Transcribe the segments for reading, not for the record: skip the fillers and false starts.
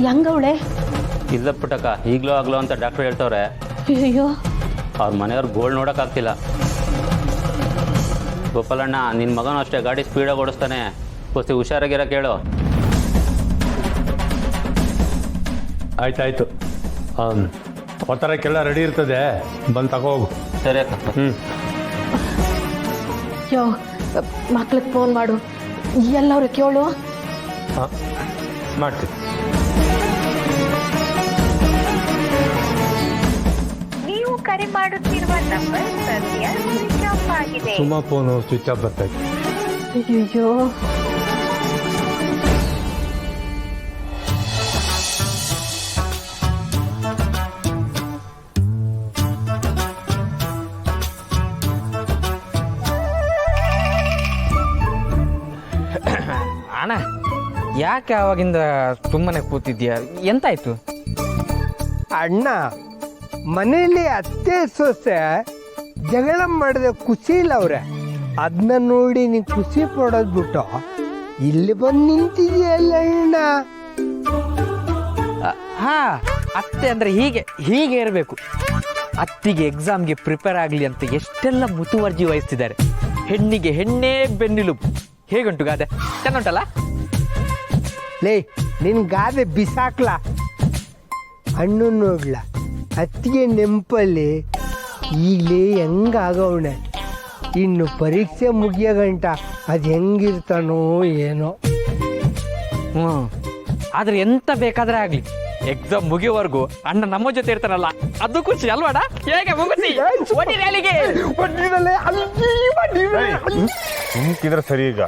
ಹೆಂಗವಳೆ? ಇಲ್ಲ ಪುಟ್ಟಕ್ಕ, ಈಗಲೂ ಆಗ್ಲೋ ಅಂತ ಡಾಕ್ಟ್ರ್ ಹೇಳ್ತವ್ರೆ. ಅಯ್ಯೋ, ಅವ್ರ ಮನೆಯವ್ರು ಗೋಲ್ಡ್ ನೋಡೋಕ್ಕಾಗ್ತಿಲ್ಲ. ಗೋಪಾಲಣ್ಣ, ನಿನ್ನ ಮಗನೂ ಅಷ್ಟೇ ಗಾಡಿ ಸ್ಪೀಡಾಗಿ ಓಡಿಸ್ತಾನೆ, ಹೊಸಿ ಹುಷಾರಾಗಿರೋ ಕೇಳು. ಆಯ್ತಾಯ್ತು, ಒತ್ತರಕ್ಕೆಲ್ಲ ರೆಡಿ ಇರ್ತದೆ, ಬಂದು ತಗೋಗು. ಸರಿ ಅಕ್ಕ. ಯೋ, ಮಕ್ಳಿಗೆ ಫೋನ್ ಮಾಡು, ಎಲ್ಲವ್ರು ಕೇಳು. ಹಾಂ, ಮಾಡ್ತೀನಿ. ನೀವು ಕರೆ ಮಾಡುತ್ತಿರುವ ನಂಬರ್ ಸದ್ಯ ಸ್ವಿಚ್ ಆಫ್ ಆಗಿದೆ. ಸುಮ್ಮ ಫೋನು ಸ್ವಿಚ್ ಆಫ್ ಬರ್ತೈತೆ. ಅಯ್ಯೋ, ಅಣ್ಣ, ಯಾಕೆ ಆವಾಗಿಂದ ಸುಮ್ಮನೆ ಕೂತಿದ್ಯಾ? ಎಂತಾಯ್ತು? ಅಣ್ಣ, ಮನೆಯಲ್ಲಿ ಅತ್ತೆ ಸೊಸೆ ಜಗಳ ಮಾಡಿದೆ, ಖುಷಿ ಇಲ್ಲ ಅವ್ರೆ. ಅದನ್ನ ನೋಡಿ ನೀ ಖುಷಿ ಪಡೋದು ಬಿಟ್ಟು ಇಲ್ಲಿ ಬಂದು ನಿಂತಿದೆಯಲ್ಲ ಅಣ್ಣ. ಹಾ, ಅತ್ತೆ ಅಂದ್ರೆ ಹೀಗೆ ಇರಬೇಕು. ಅತ್ತಿಗೆ ಎಕ್ಸಾಮ್ಗೆ ಪ್ರಿಪೇರ್ ಆಗಲಿ ಅಂತ ಎಷ್ಟೆಲ್ಲ ಮುತುವರ್ಜಿ ವಹಿಸ್ತಿದ್ದಾರೆ. ಹೆಣ್ಣಿಗೆ ಹೆಣ್ಣೇ ಬೆನ್ನೆಲುಬು. ಹೇಗುಂಟು ಗಾದೆ? ಚೆನ್ನಾಗುಂಟಲ್ಲ? ಲೇ, ನಿನ್ ಗಾದೆ ಬಿಸಾಕ್ಲಾ. ಹಣ್ಣು ನೋಡ್ಲ, ಅತ್ತಿಗೆ ನೆಂಪಲ್ಲಿ ಈಗಲೇ ಹೆಂಗಾಗವಣೆ. ಇನ್ನು ಪರೀಕ್ಷೆ ಮುಗಿಯೋ ಗಂಟ ಅದು ಹೆಂಗಿರ್ತಾನೋ ಏನೋ. ಆದ್ರೆ ಎಂತ ಬೇಕಾದ್ರೆ ಆಗ್ಲಿ, ಎಕ್ಸಾಮ್ ಮುಗಿಯೋವರೆಗೂ ಅಣ್ಣ ನಮ್ಮ ಜೊತೆ ಇರ್ತಾನಲ್ಲ, ಅದು ಖುಷಿ ಅಲ್ವಾಡ? ಹೇಗೆ ಮುಗಿಸಿ ಸುಮ್ಕಿದ್ರೆ ಸರಿ. ಈಗ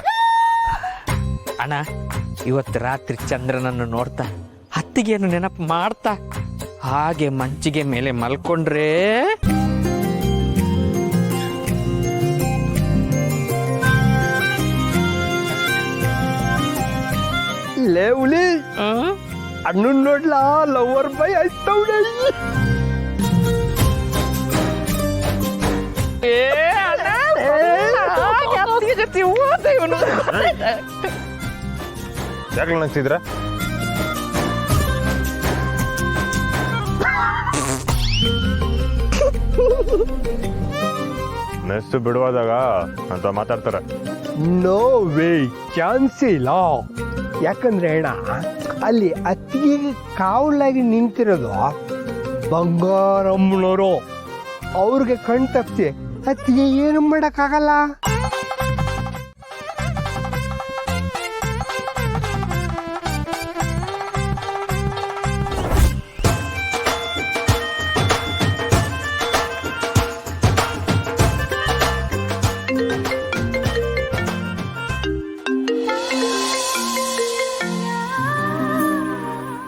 ಅಣ್ಣ, ಇವತ್ತು ರಾತ್ರಿ ಚಂದ್ರನನ್ನು ನೋಡ್ತಾ ಹತ್ತಿಗೆಯನ್ನು ನೆನಪು ಮಾಡ್ತಾ ಹಾಗೆ ಮಂಚಿಗೆ ಮೇಲೆ ಮಲ್ಕೊಂಡ್ರೆ ಲೇ ಹುಲಿ, ಅಣ್ಣು ನೋಡ್ಲಾ, ಲವರ್ ಬೈ ಆಯ್ತವಳೆ. ಯಾಕೆ ನಗ್ತಿದ್ರ? ಮೆಸ್ಸು ಬಿಡುವಾದಾಗ ಅಂತ ಮಾತಾಡ್ತಾರೆ. ನೋ ವೇ, ಚಾನ್ಸ್ ಇಲ್ಲ. ಯಾಕಂದ್ರೆ ಅಣ್ಣ, ಅಲ್ಲಿ ಅತ್ತಿಗೆ ಕಾವಲಾಗಿ ನಿಂತಿರೋದು ಬಂಗಾರಮ್ಮನವರು. ಅವ್ರಿಗೆ ಕಣ್ ತಪ್ಸಿ ಅತ್ತಿಗೆ ಏನು ಮಾಡಕ್ಕಾಗಲ್ಲ.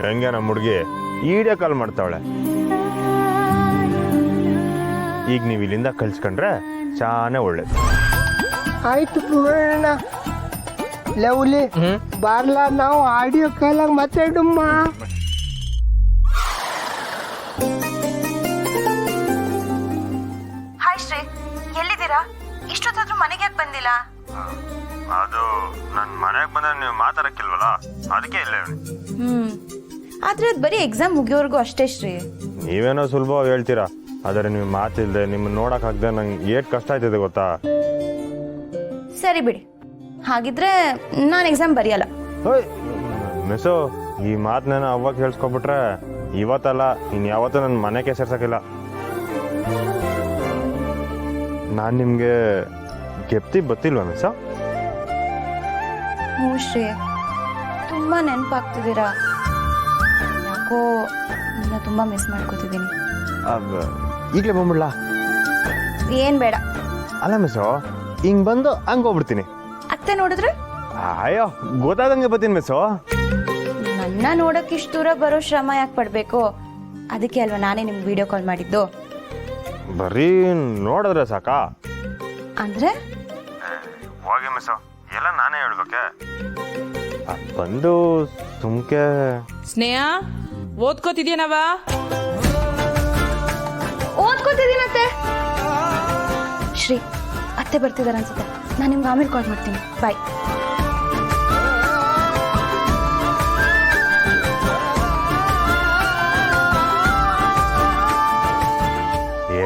ಹೆಂಗೆ ನಮ್ಮ ಹುಡುಗಿ ಈಡೇ ಕಾಲ್ ಮಾಡ್ತಾವಳೆ. ಈಗ ನೀವು ಇಲ್ಲಿಂದ ಕಳ್ಸ್ಕೊಂಡ್ರೆ ಚಾನೆ ಒಳ್ಳೇದು. ಆಯ್ತು ಪೂರ್ಣ, ಲವ್ಲಿ ಬಾರ್ಲಾ, ನಾವು ಆಡಿಯೋ ಕಾಲಾಗ ಮಾತಾಡಮ್ಮ. ಹಾಯ್ ಶ್ರೀ, ಎಲ್ಲಿದ್ದೀರಾ? ಇಷ್ಟೊತ್ತಾದ್ರೂ ಮನೆಗೆ ಯಾಕೆ ಬಂದಿಲ್ಲ? ಅದು ನನ್ನ ಮನೆಗೆ ಬಂದ್ರೆ ನೀವು ಮಾತಾಡಕ್ಕಿಲ್ವಲ್ಲ, ಅದಕ್ಕೆ ಇಲ್ಲೇ. ಆದ್ರೆ ಅದು ಬರೀ ಎಕ್ಸಾಮ್ ಮುಗಿಯೋವರೆಗೂ ಅಷ್ಟೇ ಶ್ರೀ. ನೀವೇನೋ ಸುಲಭವಾಗಿ ಹೇಳ್ತೀರಾ, ಆದರೆ ನೀವು ಮಾತಿಲ್ದೆ ನಿಮ್ಮನ್ನ ನೋಡೋಕ್ಕಾಗದೆ ನಂಗೆ ಏಟ್ ಕಷ್ಟ ಆಯ್ತಿದೆ ಗೊತ್ತಾ? ಸರಿ ಬಿಡಿ, ಹಾಗಿದ್ರೆ ನಾನು ಎಕ್ಸಾಮ್ ಬರೆಯಲ್ಲ. ಹೋಯ್ ಮಿಸ್ಸು, ಈ ಮಾತನ್ನ ಅವಾಗ ಹೇಳ್ಸ್ಕೊಬಿಟ್ರೆ ಇವತ್ತಲ್ಲ ಇನ್ನು ಯಾವತ್ತೂ ನನ್ನ ಮನೆಗೆ ಸೇರ್ಸಕ್ಕಿಲ್ಲ. ನಾನು ನಿಮಗೆ ಗೆಪ್ತಿ ಬತ್ತಿಲ್ವಾ ಮಿಸ್ಸ? ಹ್ಞೂ ಶ್ರೀ, ತುಂಬ ನೆನಪಾಗ್ತಿದ್ದೀರಾ. ಯಾಕೋ ನನ್ನ ತುಂಬ ಮಿಸ್ ಮಾಡ್ಕೋತಿದ್ದೀನಿ. ಈಗಲೇ ಬಂದ್ಬಿಡ್ಲಾ? ಏನು ಬೇಡ. ಅಲ್ಲ ಮಿಸ್ಸು, ಹಿಂಗೆ ಬಂದು ಹಂಗೆ ಹೋಗ್ಬಿಡ್ತೀನಿ. ಅತ್ತೆ ನೋಡಿದ್ರೆ? ಅಯ್ಯೋ, ಗೊತ್ತಾದಂಗೆ ಬರ್ತೀನಿ ಮಿಸ್ಸು. ನನ್ನ ನೋಡೋಕೆ ಇಷ್ಟು ದೂರ ಬರೋ ಶ್ರಮ ಯಾಕೆ ಪಡಬೇಕು? ಅದಕ್ಕೆ ಅಲ್ವಾ ನಾನೇ ನಿಮ್ಗೆ ವಿಡಿಯೋ ಕಾಲ್ ಮಾಡಿದ್ದು. ಬರೀ ನೋಡಿದ್ರೆ ಸಾಕಾ? ಅಂದ್ರೆ ಹೋಗಿ ಮಿಸ್ಸು, ಎಲ್ಲ ನಾನೇ ಹೇಳ್ಬೇಕೆ? ಬಂದು ಸುಮ್ಕೆ ಸ್ನೇಹ ಓದ್ಕೋತಿದ್ಯೇನವ? ಓದ್ಕೋತಿದ್ದೀನತ್ತೆ. ಶ್ರೀ, ಅತ್ತೆ ಬರ್ತಿದಾರೆ ಅನ್ಸುತ್ತೆ. ನಾನು ನಿಮ್ಗೆ ಆಮೇಲೆ ಕಾಲ್ ಮಾಡ್ತೀನಿ. ಬಾಯ್.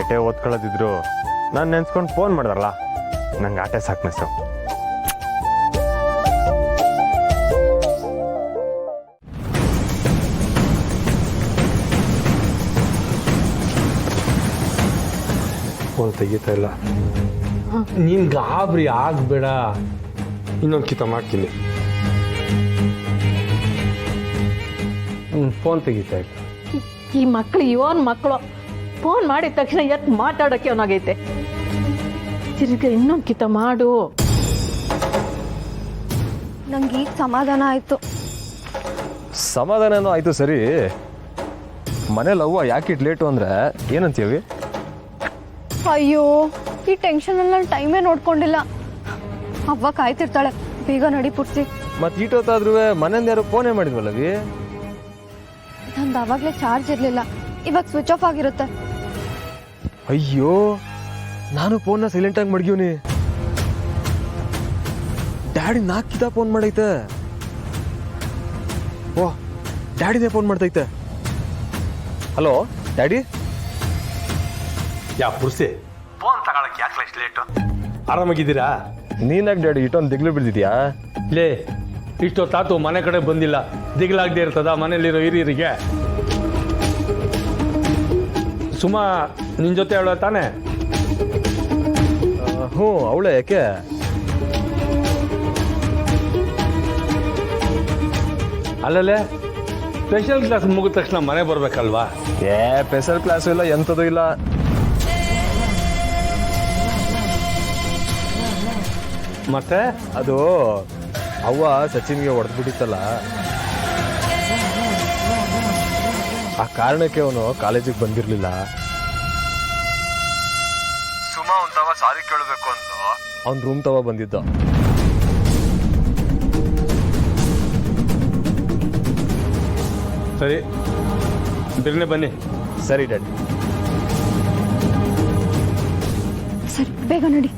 ಏಟೇ ಓದ್ಕೊಳ್ಳೋದಿದ್ರು ನಾನು ನೆನ್ಸ್ಕೊಂಡು ಫೋನ್ ಮಾಡಿದ್ರಲ್ಲ ನಂಗೆ ಆಟೆ ಸಾಕು ಮಿಸ್ಸು. ಫೋನ್ ತೆಗಿತಾ ಇಲ್ಲ. ನೀನು ಗಾಬರಿ ಆಗಬೇಡ, ಇನ್ನೊಂದು ಕಿತ ಮಾಡ್ತೀನಿ. ಫೋನ್ ತೆಗಿತಾ ಇಲ್ಲ. ಈ ಮಕ್ಳು ಇವನ್ ಮಕ್ಕಳು ಫೋನ್ ಮಾಡಿದ ತಕ್ಷಣ ಎತ್ ಮಾತಾಡೋಕ್ಕೆ ಅವನಾಗೈತೆ. ತಿರ್ಗಿ ಇನ್ನೊಂದು ಕಿತ ಮಾಡು. ನಂಗೆ ಈಗ ಸಮಾಧಾನ ಆಯ್ತು. ಸಮಾಧಾನನೂ ಆಯ್ತು ಸರಿ. ಮನೇಲಿ ಅವ್ವ ಯಾಕೆ ಲೇಟು ಅಂದ್ರೆ ಏನಂತೀವಿ? ಅಯ್ಯೋ, ಈ ಟೆನ್ಷನ್ ನಾನು ಟೈಮೇ ನೋಡ್ಕೊಂಡಿಲ್ಲ. ಅವ್ವ ಕಾಯ್ತಿರ್ತಾಳೆ, ಬೇಗ ನಡಿ ಪುಟ್ಸಿ. ಮತ್ತೆ ಈಟೊತ್ತಾದ್ರೂ ಮನೆಯಿಂದ ಯಾರು ಫೋನೇ ಮಾಡಿದ್ವಲ್ಲವಿ? ನಂದು ಅವಾಗಲೇ ಚಾರ್ಜ್ ಇರಲಿಲ್ಲ, ಇವಾಗ ಸ್ವಿಚ್ ಆಫ್ ಆಗಿರುತ್ತೆ. ಅಯ್ಯೋ, ನಾನು ಫೋನ್ನ ಸೈಲೆಂಟಾಗಿ ಮಡಗಿವ್ನಿ. ಡ್ಯಾಡಿ 4 ಕಿತ ಫೋನ್ ಮಾಡೈತೆ. ಓ, ಡ್ಯಾಡಿನೇ ಫೋನ್ ಮಾಡ್ತೈತೆ. Hello daddy. ಯಾ ಪುರ್ಸೆ, ಫೋನ್ ತಗೊಳಕ್ಕೆ ಯಾಕೆ ಇಷ್ಟು ಲೇಟು? ಆರಾಮಾಗಿದ್ದೀರಾ? ನೀನಾಗ ಡ್ಯಾಡಿ ಇಷ್ಟೊಂದು ದಿಗ್ಲು ಬಿಡ್ದಿದ್ಯಾ? ಲೇ, ಇಷ್ಟೊತ್ತಾತು ಮನೆ ಕಡೆ ಬಂದಿಲ್ಲ, ದಿಗ್ಲಾಗದೆ ಇರ್ತದ ಮನೇಲಿರೋ ಹಿರಿಯರಿಗೆ? ಸುಮಾ ನಿನ್ನ ಜೊತೆ ಹೇಳೋ ತಾನೆ? ಹ್ಞೂ, ಅವಳೆ. ಯಾಕೆ? ಅಲ್ಲಲ್ಲೇ ಸ್ಪೆಷಲ್ ಕ್ಲಾಸ್ ಮುಗಿದ ತಕ್ಷಣ ಮನೆ ಬರ್ಬೇಕಲ್ವಾ? ಸ್ಪೆಷಲ್ ಕ್ಲಾಸು ಇಲ್ಲ, ಎಂಥದ್ದು ಇಲ್ಲ. ಮತ್ತೆ ಅದು ಅವ್ವ ಸಚಿನ್ಗೆ ಹೊಡೆದ್ಬಿಟ್ಟಿತ್ತಲ್ಲ, ಆ ಕಾರಣಕ್ಕೆ ಅವನು ಕಾಲೇಜಿಗೆ ಬಂದಿರಲಿಲ್ಲ. ಸುಮಾ ಒಂದವ ಸಾರಿ ಕೇಳಬೇಕು ಅಂತ ಅವ್ನ ರೂಮ್ ತವ ಬಂದಿದ್ದ. ಸರಿ, ಬಿರ್ನೆ ಬನ್ನಿ. ಸರಿ ಡ್ಯಾಡಿ. ಸರಿ, ಬೇಗ ನಡಿ.